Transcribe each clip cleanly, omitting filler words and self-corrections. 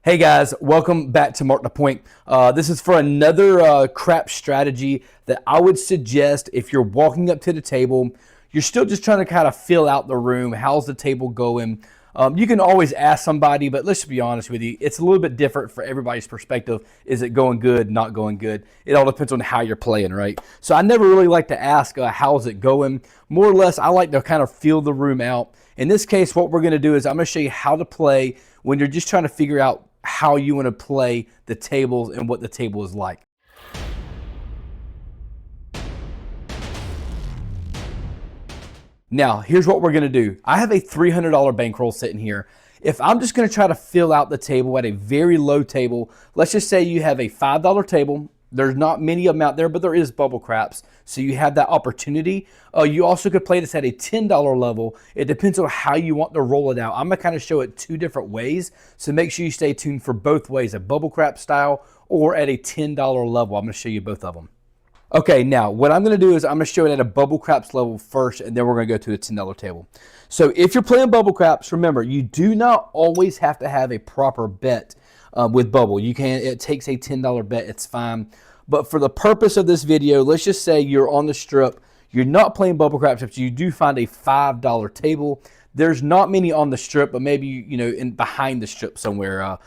Hey guys, welcome back to Mark the Point. This is for another crap strategy that I would suggest if you're walking up to the table, you're still just trying to kind of fill out the room. How's the table going? You can always ask somebody, but let's be honest with you. It's a little bit different for everybody's perspective. Is it going good, not going good? It all depends on how you're playing, right? So I never really like to ask, how's it going? More or less, I like to kind of feel the room out. In this case, what we're going to do is I'm going to show you how to play when you're just trying to figure out how you want to play the tables and what the table is like. Now, here's what we're going to do. I have a $300 bankroll sitting here. If I'm just going to try to fill out the table at a very low table, let's just say you have a $5 table. There's not many of them out there, but there is bubble craps. So you have that opportunity. You also could play this at a $10 level. It depends on how you want to roll it out. I'm going to kind of show it two different ways. So make sure you stay tuned for both ways, a bubble crap style or at a $10 level. I'm going to show you both of them. Okay, now what I'm going to do is I'm going to show it at a bubble craps level first, and then we're going to go to a $10 table. So if you're playing bubble craps, remember, you do not always have to have a proper bet with bubble. It takes a $10 bet, it's fine. But for the purpose of this video, let's just say you're on the strip, you're not playing bubble craps, but you do find a $5 table. There's not many on the strip, but maybe, in behind the strip somewhere,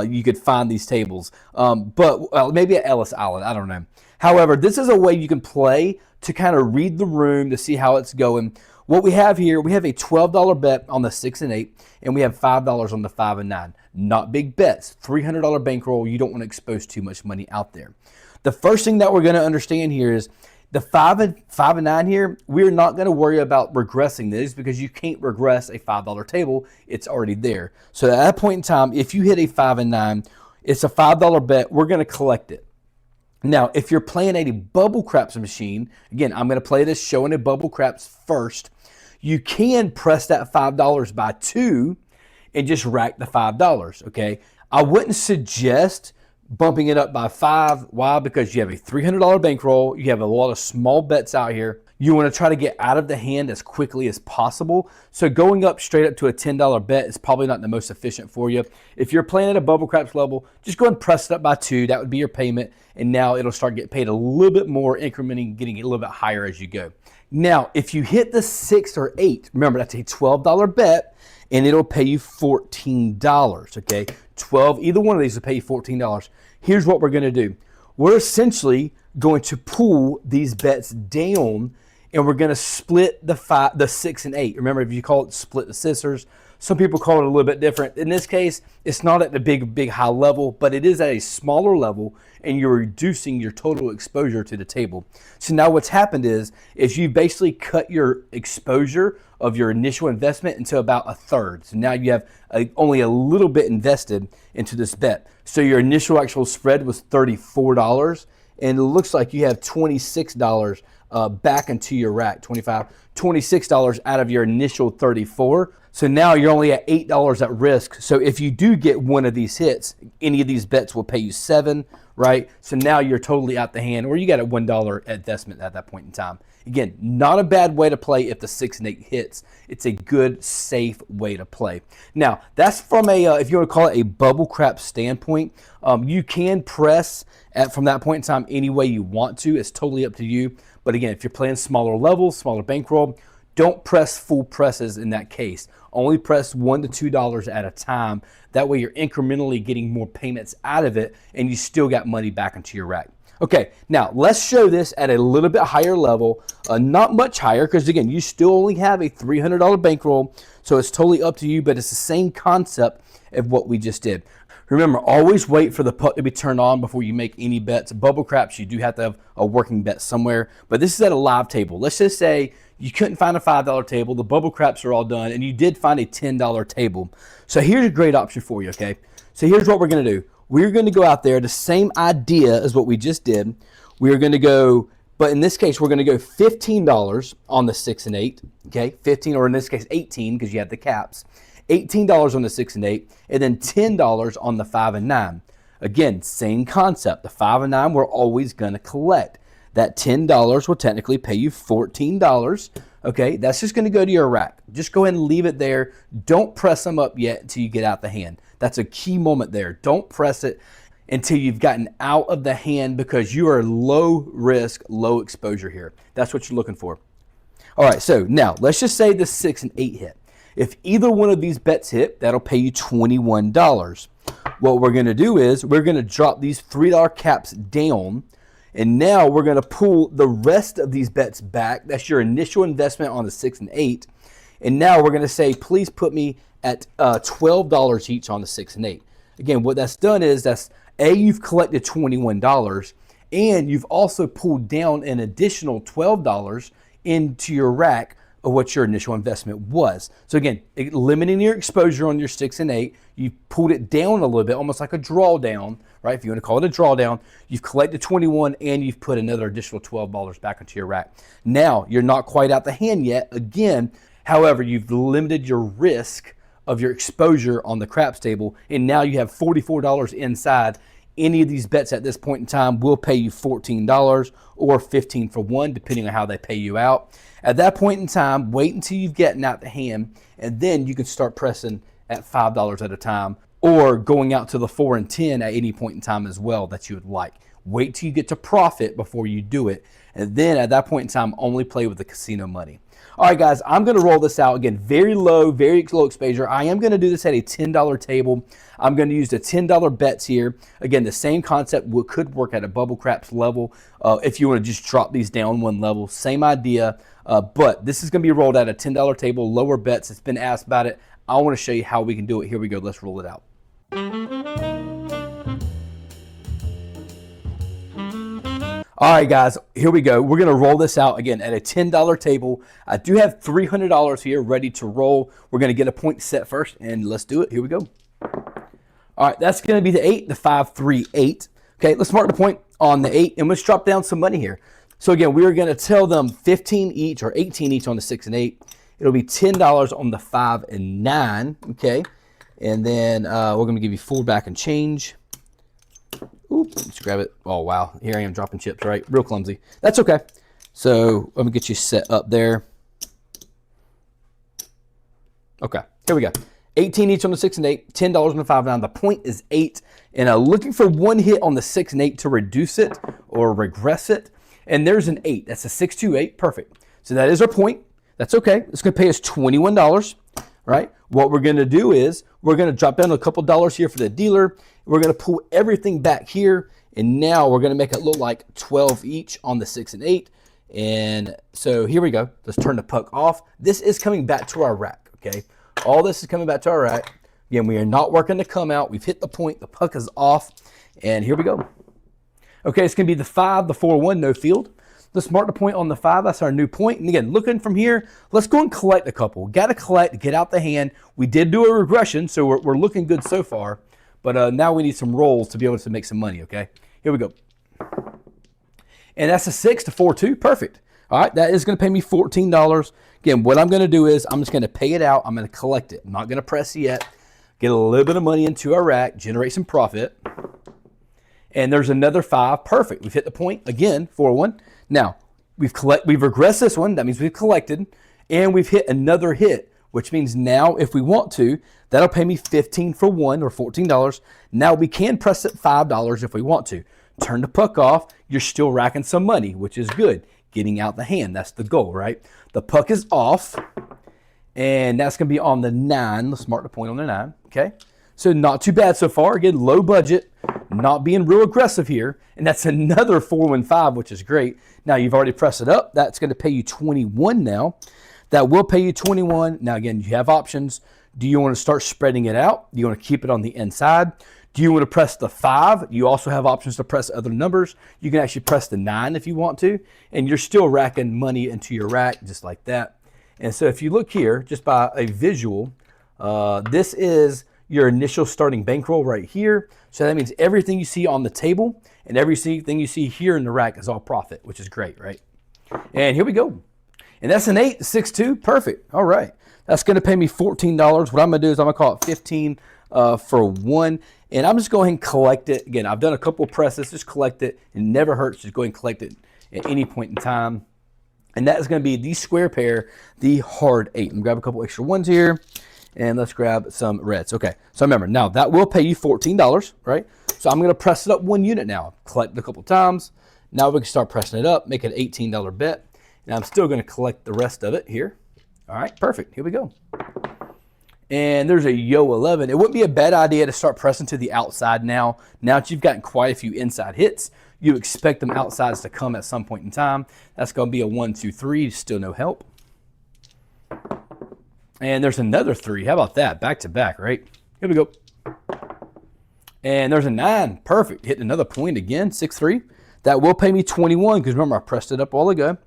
you could find these tables. But maybe at Ellis Island, I don't know. However, this is a way you can play to kind of read the room to see how it's going. What we have here, we have a $12 bet on the 6 and 8, and we have $5 on the 5 and 9. Not big bets. $300 bankroll. You don't want to expose too much money out there. The first thing that we're going to understand here is the 5 and 9 here, we're not going to worry about regressing this because you can't regress a $5 table. It's already there. So at that point in time, if you hit a 5 and 9, it's a $5 bet. We're going to collect it. Now, if you're playing a bubble craps machine, again, I'm going to play this showing a bubble craps first. You can press that $5 by 2 and just rack the $5, okay? I wouldn't suggest bumping it up by 5. Why? Because you have a $300 bankroll. You have a lot of small bets out here. You want to try to get out of the hand as quickly as possible. So going up straight up to a $10 bet is probably not the most efficient for you. If you're playing at a bubble craps level, just go ahead and press it up by 2. That would be your payment. And now it'll start getting paid a little bit more, incrementing, getting a little bit higher as you go. Now, if you hit the 6 or 8, remember that's a $12 bet and it'll pay you $14, okay? 12, either one of these will pay you $14. Here's what we're going to do. We're essentially going to pull these bets down and we're going to split the 6 and 8. Remember, if you call it split the scissors, some people call it a little bit different. In this case, it's not at the big high level, but it is at a smaller level, and you're reducing your total exposure to the table. So now what's happened is you basically cut your exposure of your initial investment into about a third. So now you have only a little bit invested into this bet. So your initial actual spread was $34, and it looks like you have $26 back into your rack, $26 out of your initial 34. So now you're only at $8 at risk. So if you do get one of these hits, any of these bets will pay you $7, right? So now you're totally out the hand, or you got a $1 investment at that point in time. Again, not a bad way to play if the 6 and 8 hits. It's a good, safe way to play. Now, that's from a, if you want to call it a bubble crap standpoint. You can press from that point in time any way you want to. It's totally up to you. But again, if you're playing smaller levels, smaller bankroll, don't press full presses in that case. Only press $1 to $2 at a time. That way you're incrementally getting more payments out of it and you still got money back into your rack. Okay, now let's show this at a little bit higher level, not much higher, because again, you still only have a $300 bankroll, so it's totally up to you, but it's the same concept of what we just did. Remember, always wait for the puck to be turned on before you make any bets. Bubble craps, you do have to have a working bet somewhere, but this is at a live table. Let's just say you couldn't find a $5 table, the bubble craps are all done, and you did find a $10 table. So here's a great option for you, okay? So here's what we're going to do. We're going to go out there, the same idea as what we just did. We're going to go, but in this case, we're going to go $15 on the 6 and 8, okay? 15, or in this case, 18, because you have the caps. $18 on the 6 and 8, and then $10 on the 5 and 9. Again, same concept. The 5 and 9 we're always going to collect. That $10 will technically pay you $14, Okay, that's just going to go to your rack. Just go ahead and leave it there. Don't press them up yet until you get out the hand. That's a key moment there. Don't press it until you've gotten out of the hand, because you are low risk, low exposure here. That's what you're looking for. All right, so now let's just say the 6 and 8 hit. If either one of these bets hit, that'll pay you $21. What we're going to do is we're going to drop these $3 caps down, and now we're going to pull the rest of these bets back. That's your initial investment on the 6 and 8. And now we're going to say, please put me at $12 each on the 6 and 8. Again, what that's done is you've collected $21, and you've also pulled down an additional $12 into your rack of what your initial investment was. So again, limiting your exposure on your 6 and 8, you pulled it down a little bit, almost like a drawdown, right? If you want to call it a drawdown, you've collected 21 and you've put another additional $12 back into your rack. Now, you're not quite out the hand yet. Again, however, you've limited your risk of your exposure on the craps table, and now you have $44 inside. Any of these bets at this point in time will pay you $14 or $15 for one, depending on how they pay you out. At that point in time, wait until you've gotten out the hand, and then you can start pressing at $5 at a time, or going out to the 4 and 10 at any point in time as well that you would like. Wait till you get to profit before you do it, and then at that point in time, only play with the casino money. All right, guys, I'm going to roll this out. Again, very low exposure. I am going to do this at a $10 table. I'm going to use the $10 bets here. Again, the same concept could work at a bubble craps level. If you want to just drop these down one level, same idea. But this is going to be rolled at a $10 table, lower bets. It's been asked about it. I want to show you how we can do it. Here we go. Let's roll it out. All right, guys, here we go. We're going to roll this out again at a $10 table. I do have $300 here ready to roll. We're going to get a point set first, and let's do it. Here we go. All right, that's going to be the 8, the 5, 3, 8. Okay, let's mark the point on the 8, and let's drop down some money here. So again, we are going to tell them 15 each or 18 each on the 6 and 8. It'll be $10 on the 5 and 9, okay? And then we're going to give you full back and change. Oops, let's grab it. Oh, wow. Here I am dropping chips, right? Real clumsy. That's okay. So let me get you set up there. Okay, here we go. 18 each on the 6 and 8, $10 on the 5 and 9. The point is 8. And looking for one hit on the 6 and 8 to reduce it or regress it. And there's an 8. That's a 6, 2, 8. Perfect. So that is our point. That's okay. It's going to pay us $21, right? What we're going to do is we're going to drop down a couple dollars here for the dealer. We're going to pull everything back here, and now we're going to make it look like 12 each on the 6 and 8. And so here we go. Let's turn the puck off. This is coming back to our rack, okay? All this is coming back to our rack. Again, we are not working to come out. We've hit the point. The puck is off, and here we go. Okay, it's going to be the 5, the 4, 1, no field. Let's mark the point on the 5. That's our new point. And again, looking from here, let's go and collect a couple. Got to collect, get out the hand. We did do a regression, so we're looking good so far. But now we need some rolls to be able to make some money, okay? Here we go. And that's a 6 to 4, 2. Perfect. All right, that is going to pay me $14. Again, what I'm going to do is I'm just going to pay it out. I'm going to collect it. I'm not going to press yet. Get a little bit of money into our rack, generate some profit. And there's another 5. Perfect. We've hit the point again, 4, 1. Now, we've regressed this one. That means we've collected. And we've hit another hit, which means now if we want to, that'll pay me 15 for 1 or $14. Now we can press it $5 if we want to. Turn the puck off. You're still racking some money, which is good. Getting out the hand. That's the goal, right? The puck is off. And that's going to be on the 9. Let's mark the point on the 9. Okay. So not too bad so far. Again, low budget. Not being real aggressive here. And that's another 4-1-5, which is great. Now you've already pressed it up. That's going to pay you 21 now. That will pay you 21. Now again, you have options. Do you want to start spreading it out? Do you want to keep it on the inside? Do you want to press the 5? You also have options to press other numbers. You can actually press the 9 if you want to. And you're still racking money into your rack just like that. And so if you look here, just by a visual, this is your initial starting bankroll right here. So that means everything you see on the table and everything you see here in the rack is all profit, which is great, right? And here we go. And that's an 8, 6, 2, perfect. All right. That's going to pay me $14. What I'm going to do is I'm going to call it 15 for 1. And I'm just going ahead and collect it. Again, I've done a couple of presses. Just collect it. It never hurts. Just go ahead and collect it at any point in time. And that is going to be the square pair, the hard 8. Let me grab a couple extra ones here, and let's grab some reds. Okay, so remember, now that will pay you $14, right? So I'm going to press it up 1 unit now. Collect a couple times. Now we can start pressing it up, make it an $18 bet. And I'm still going to collect the rest of it here. All right, perfect. Here we go. And there's a yo 11. It wouldn't be a bad idea to start pressing to the outside now. Now that you've gotten quite a few inside hits, you expect them outsides to come at some point in time. That's going to be a 1, 2, 3. Still no help. And there's another 3. How about that? Back to back, right? Here we go. And there's a 9. Perfect. Hit another point again. 6, 3. That will pay me 21 because remember I pressed it up a while ago.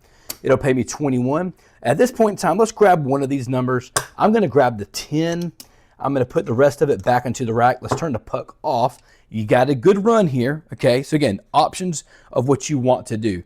It'll pay me 21. At this point in time, let's grab one of these numbers. I'm going to grab the 10. I'm going to put the rest of it back into the rack. Let's turn the puck off. You got a good run here, okay? So again, options of what you want to do.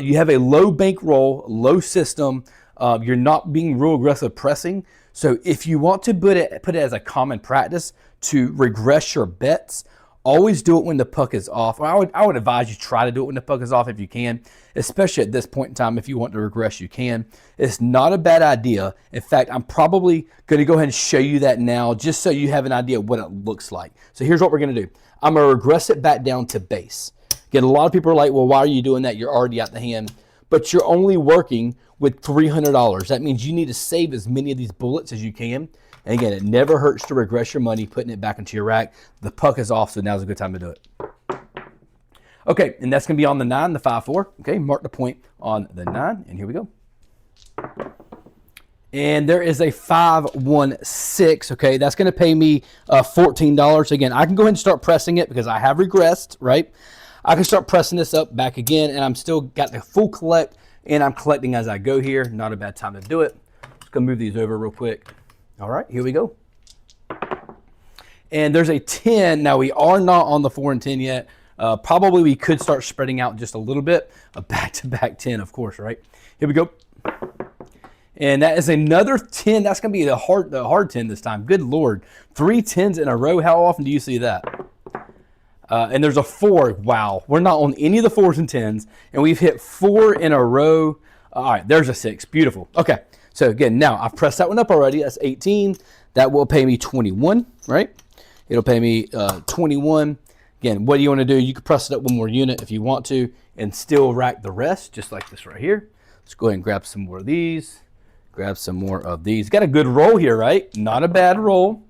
You have a low bankroll, low system. You're not being real aggressive pressing. So if you want to put it as a common practice to regress your bets, always do it when the puck is off. I would advise you try to do it when the puck is off if you can, especially at this point in time. If you want to regress, you can. It's not a bad idea. In fact, I'm probably going to go ahead and show you that now just so you have an idea of what it looks like. So here's what we're going to do. I'm going to regress it back down to base. Again, a lot of people are like, well, why are you doing that? You're already out the hand. But you're only working with $300. That means you need to save as many of these bullets as you can. And again, it never hurts to regress your money, putting it back into your rack. The puck is off, so now's a good time to do it. Okay, and that's going to be on the 9, the 5, 4. Okay, mark the point on the 9, and here we go. And there is a 5, 1, 6. Okay, that's going to pay me $14. Again, I can go ahead and start pressing it because I have regressed, right? I can start pressing this up back again, and I'm still got the full collect, and I'm collecting as I go here. Not a bad time to do it. Just going to move these over real quick. All right, here we go. And there's a 10. Now, we are not on the 4 and 10 yet. Probably we could start spreading out just a little bit. A back-to-back 10, of course, right? Here we go. And that is another 10. That's going to be the hard 10 this time. Good Lord. 3 10s in a row. How often do you see that? And there's a 4. Wow. We're not on any of the 4s and 10s. And we've hit 4 in a row. All right, there's a 6. Beautiful. Okay. So again, now I've pressed that one up already. That's 18. That will pay me 21, right? It'll pay me 21. Again, what do you want to do? You can press it up 1 more unit if you want to and still rack the rest, just like this right here. Let's go ahead and grab some more of these. Grab some more of these. Got a good roll here, right? Not a bad roll.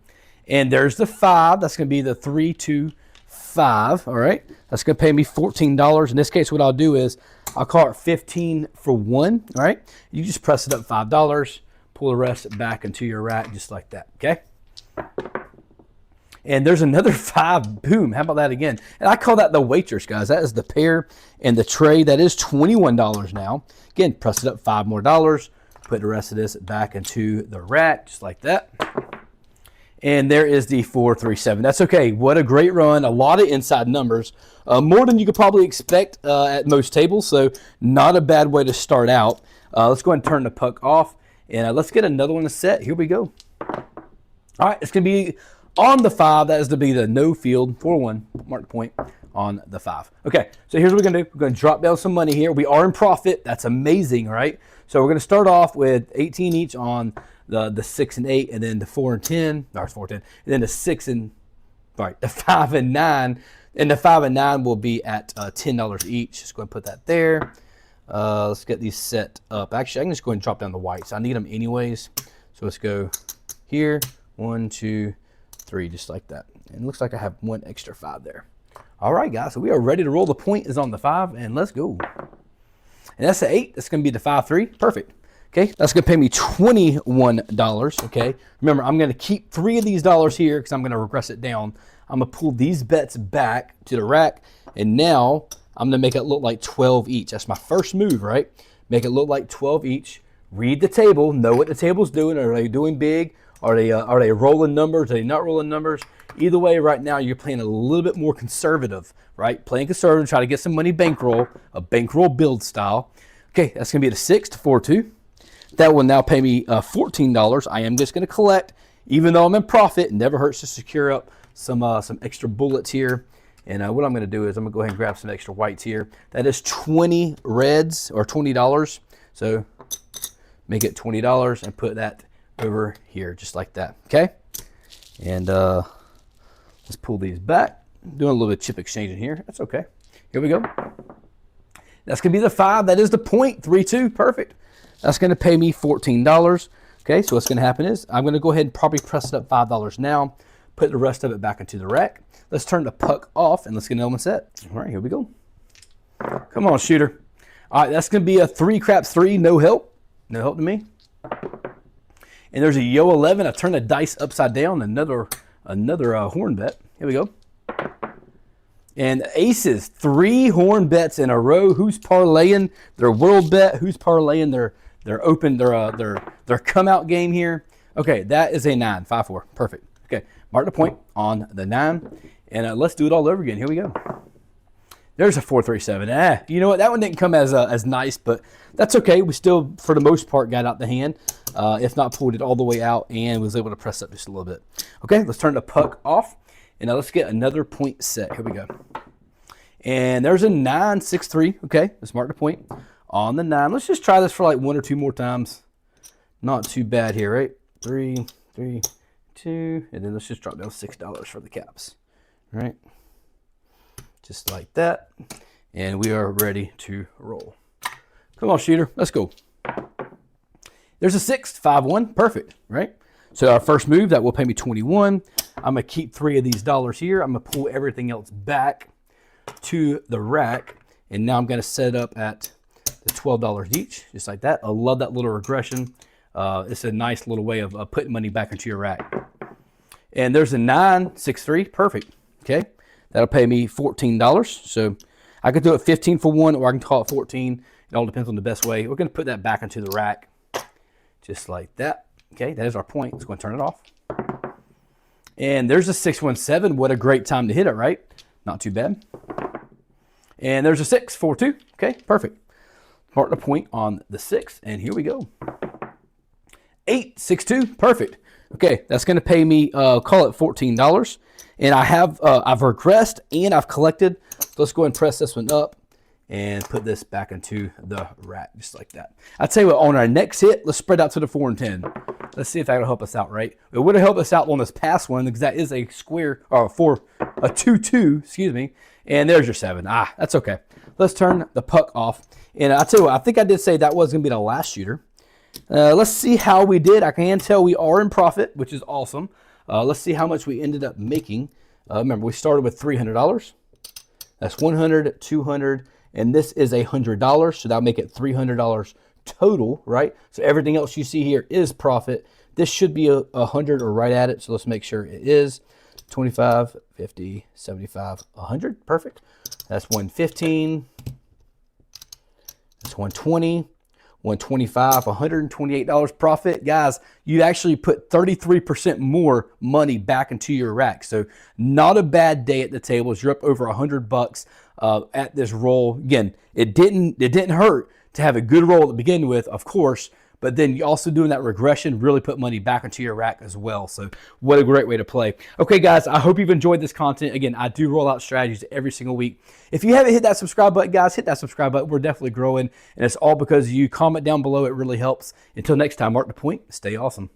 And there's the 5. That's going to be the 3, 2, 5. All right. That's going to pay me $14. In this case, what I'll do is I'll call it 15 for 1. All right. You just press it up $5. Pull the rest back into your rack just like that. Okay. And there's another 5. Boom. How about that again? And I call that the waitress, guys. That is the pair and the tray. That is $21 now. Again, press it up $5 more. Put the rest of this back into the rack just like that. And there is the 4, 3, 7. That's okay. What a great run. A lot of inside numbers. More than you could probably expect at most tables. So not a bad way to start out. Let's go ahead and turn the puck off. And let's get another one set. Here we go. All right. It's going to be on the 5. That is to be the no field. 4-1. Mark the point on the 5. Okay. So here's what we're going to do. We're going to drop down some money here. We are in profit. That's amazing, right? So we're going to start off with 18 each on the 6 and 8, and then the 4 and 10, or 4 and 10, and then the 6 and, right, the 5 and 9, and the 5 and 9 will be at $10 each. Just go ahead and put that there. Let's get these set up. Actually, I can just go ahead and drop down the whites. I need them anyways. So let's go here, 1, 2, 3, just like that. And it looks like I have 1 extra 5 there. All right, guys, so we are ready to roll. The point is on the 5, and let's go. And that's the 8. That's going to be the 5, 3. Perfect. Okay, that's going to pay me $21, okay? Remember, I'm going to keep 3 of these dollars here because I'm going to regress it down. I'm going to pull these bets back to the rack, and now I'm going to make it look like 12 each. That's my first move, right? Make it look like 12 each. Read the table. Know what the table's doing. Are they doing big? Are they rolling numbers? Are they not rolling numbers? Either way, right now, you're playing a little bit more conservative, right? Playing conservative, try to get some money bankroll, a bankroll build style. Okay, that's going to be the 6 to 4, 2. That will now pay me $14. I am just going to collect, even though I'm in profit. It never hurts to secure up some extra bullets here. And what I'm going to do is I'm going to go ahead and grab some extra whites here. That is 20 reds or $20. So make it $20 and put that over here just like that. Okay. And let's pull these back. Doing a little bit of chip exchanging here. That's okay. Here we go. That's going to be the 5. That is the point. 3-2. Perfect. That's going to pay me $14. Okay, so what's going to happen is I'm going to go ahead and probably press it up $5 now. Put the rest of it back into the rack. Let's turn the puck off and let's get another one set. All right, here we go. Come on, shooter. All right, that's going to be a 3 craps 3. No help. No help to me. And there's a yo 11. I turn the dice upside down. Another horn bet. Here we go. And aces, 3 horn bets in a row. Who's parlaying their world bet? Who's parlaying their open, their come out game here? Okay, that is a 9, 5-4, perfect. Okay, mark the point on the 9, and let's do it all over again. Here we go. There's a 4-3-7. You know what? That one didn't come as nice, but that's okay. We still, for the most part, got out the hand. If not, pulled it all the way out and was able to press up just a little bit. Okay, let's turn the puck off. And now let's get another point set. Here we go. And there's a 9-6-3. Okay, let's mark the point on the 9. Let's just try this for like 1 or 2 more times. Not too bad here, right? 3, 3, 2. And then let's just drop down $6 for the caps. All right. Just like that. And we are ready to roll. Come on, shooter. Let's go. There's a 6, 5-1. Perfect, right? So our first move, that will pay me 21. I'm going to keep 3 of these dollars here. I'm going to pull everything else back to the rack. And now I'm going to set it up at the $12 each, just like that. I love that little regression. It's a nice little way of putting money back into your rack. And there's a 9-6-3. Perfect. Okay. That'll pay me $14. So I could do it 15 for 1, or I can call it 14. It all depends on the best way. We're going to put that back into the rack, just like that. Okay, that is our point. Let's go and turn it off. And there's a 6-1-7. What a great time to hit it, right? Not too bad. And there's a 6-4-2. Okay, perfect. Mark the point on the 6, and here we go. 8-6-2. Perfect. Okay, that's going to pay me, call it $14. And I have, I've regressed and I've collected. So let's go ahead and press this one up and put this back into the rack, just like that. I'll tell you what, on our next hit, let's spread out to the 4 and 10. Let's see if that'll help us out, right? It would have helped us out on this past one because that is a square, or a 2-2, excuse me. And there's your 7. That's okay. Let's turn the puck off. And I'll tell you what, I think I did say that was going to be the last shooter. Let's see how we did. I can tell we are in profit, which is awesome. Let's see how much we ended up making. Remember, we started with $300. That's $100, $200, and this is $100. So that'll make it $300 total, right? So everything else you see here is profit. This should be 100 or right at it. So let's make sure it is 25, 50, 75, 100. Perfect. That's 115. That's 120. 125, $128 profit. Guys, you actually put 33% more money back into your rack. So not a bad day at the tables. You're up over $100 at this roll. Again, it didn't hurt to have a good roll to begin with, of course, but then you also doing that regression really put money back into your rack as well. So what a great way to play. Okay, guys, I hope you've enjoyed this content. Again, I do roll out strategies every single week. If you haven't hit that subscribe button, guys, hit that subscribe button. We're definitely growing, and it's all because you comment down below. It really helps. Until next time, mark the point. Stay awesome.